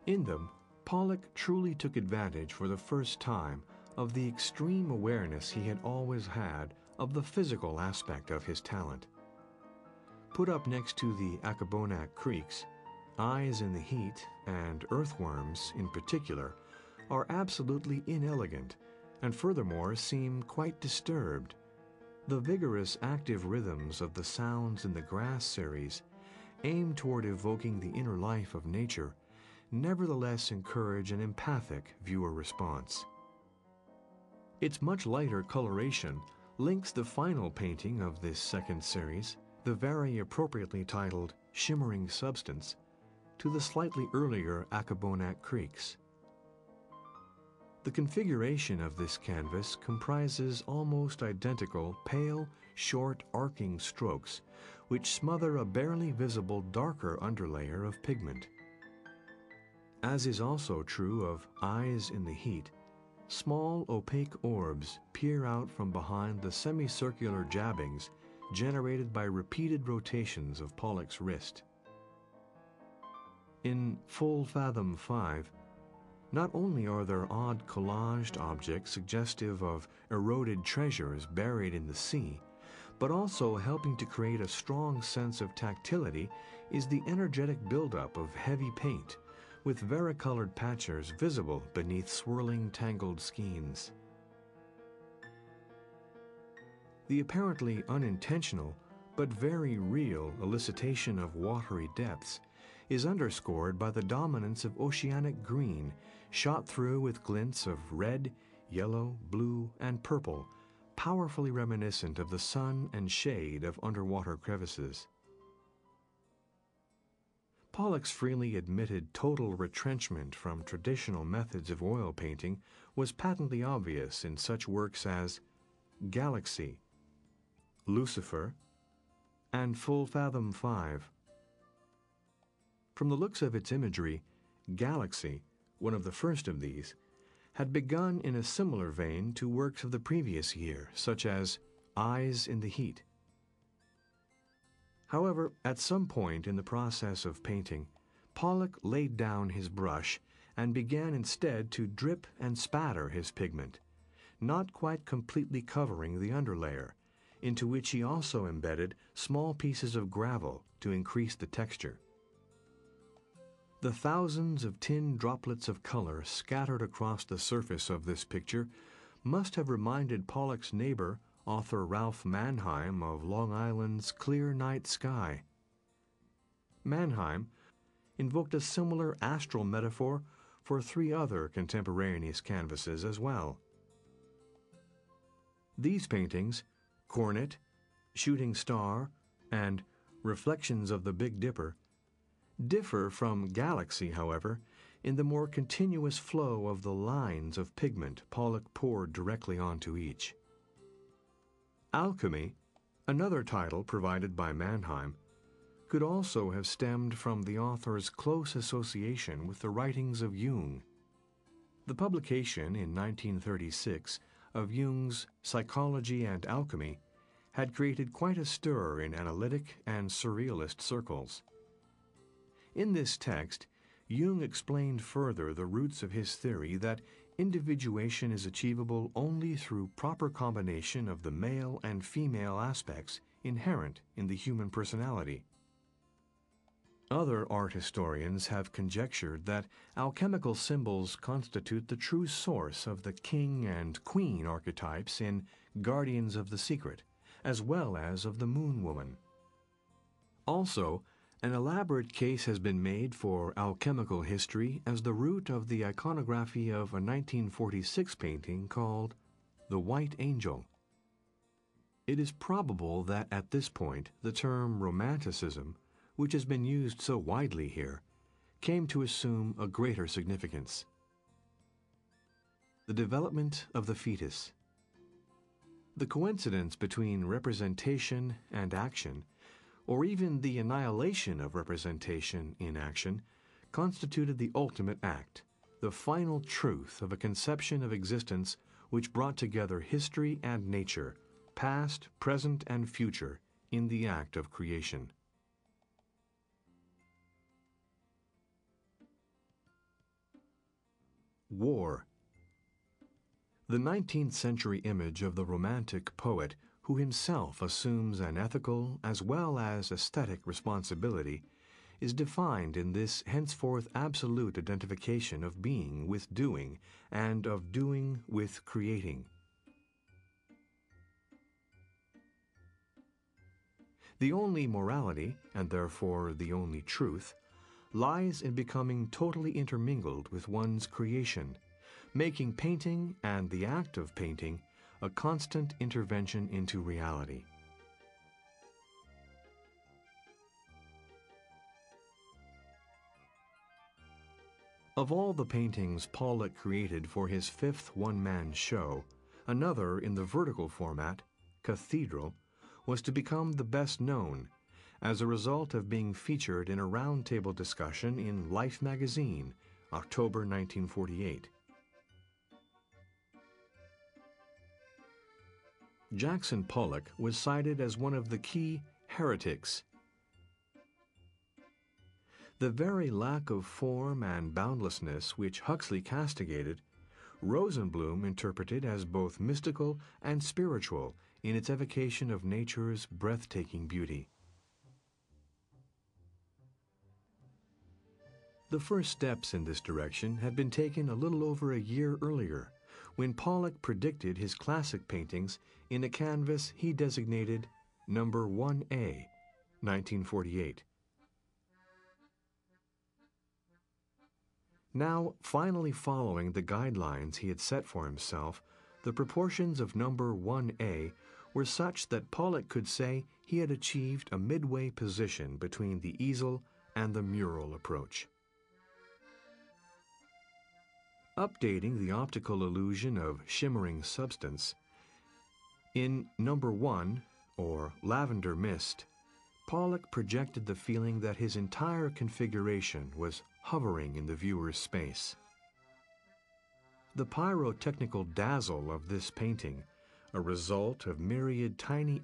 In them, Pollock truly took advantage for the first time of the extreme awareness he had always had of the physical aspect of his talent. Put up next to the Accabonac Creeks, Eyes in the Heat and Earthworms in particular are absolutely inelegant and furthermore seem quite disturbed. The vigorous active rhythms of the Sounds in the Grass series, aimed toward evoking the inner life of nature, nevertheless encourage an empathic viewer response. Its much lighter coloration links the final painting of this second series, the very appropriately titled Shimmering Substance, to the slightly earlier Accabonac Creeks. The configuration of this canvas comprises almost identical, pale, short, arcing strokes which smother a barely visible darker underlayer of pigment. As is also true of Eyes in the Heat, small opaque orbs peer out from behind the semicircular jabbings generated by repeated rotations of Pollock's wrist. In Full Fathom 5, not only are there odd collaged objects suggestive of eroded treasures buried in the sea, but also helping to create a strong sense of tactility is the energetic buildup of heavy paint, with varicolored patches visible beneath swirling tangled skeins. The apparently unintentional but very real elicitation of watery depths is underscored by the dominance of oceanic green, shot through with glints of red, yellow, blue, and purple, powerfully reminiscent of the sun and shade of underwater crevices. Pollock's freely admitted total retrenchment from traditional methods of oil painting was patently obvious in such works as Galaxy, Lucifer, and Full Fathom 5. From the looks of its imagery, Galaxy, one of the first of these, had begun in a similar vein to works of the previous year, such as Eyes in the Heat. However, at some point in the process of painting, Pollock laid down his brush and began instead to drip and spatter his pigment, not quite completely covering the underlayer, into which he also embedded small pieces of gravel to increase the texture. The thousands of tin droplets of color scattered across the surface of this picture must have reminded Pollock's neighbor, author Ralph Manheim, of Long Island's clear night sky. Manheim invoked a similar astral metaphor for 3 other contemporaneous canvases as well. These paintings, Cornet, Shooting Star, and Reflections of the Big Dipper, differ from Galaxy, however, in the more continuous flow of the lines of pigment Pollock poured directly onto each. Alchemy, another title provided by Manheim, could also have stemmed from the author's close association with the writings of Jung. The publication in 1936 of Jung's Psychology and Alchemy had created quite a stir in analytic and surrealist circles. In this text, Jung explained further the roots of his theory that individuation is achievable only through proper combination of the male and female aspects inherent in the human personality. Other art historians have conjectured that alchemical symbols constitute the true source of the king and queen archetypes in Guardians of the Secret, as well as of the Moon Woman. Also, an elaborate case has been made for alchemical history as the root of the iconography of a 1946 painting called The White Angel. It is probable that at this point the term Romanticism, which has been used so widely here, came to assume a greater significance. The development of the fetus. The coincidence between representation and action, or even the annihilation of representation in action, constituted the ultimate act, the final truth of a conception of existence which brought together history and nature, past, present, and future, in the act of creation. war. The 19th century image of the Romantic poet, who himself assumes an ethical as well as aesthetic responsibility, is defined in this henceforth absolute identification of being with doing and of doing with creating. The only morality, and therefore the only truth, lies in becoming totally intermingled with one's creation, making painting and the act of painting a constant intervention into reality. Of all the paintings Pollock created for his fifth one-man show, another in the vertical format, Cathedral, was to become the best known, as a result of being featured in a roundtable discussion in Life magazine, October 1948. Jackson Pollock was cited as one of the key heretics. The very lack of form and boundlessness which Huxley castigated, Rosenblum interpreted as both mystical and spiritual in its evocation of nature's breathtaking beauty. The first steps in this direction had been taken a little over a year earlier, when Pollock predicted his classic paintings in a canvas he designated Number 1A, 1948. Now, finally following the guidelines he had set for himself, the proportions of Number 1A were such that Pollock could say he had achieved a midway position between the easel and the mural approach. Updating the optical illusion of shimmering substance, in Number 1, or Lavender Mist, Pollock projected the feeling that his entire configuration was hovering in the viewer's space. The pyrotechnical dazzle of this painting, a result of myriad tiny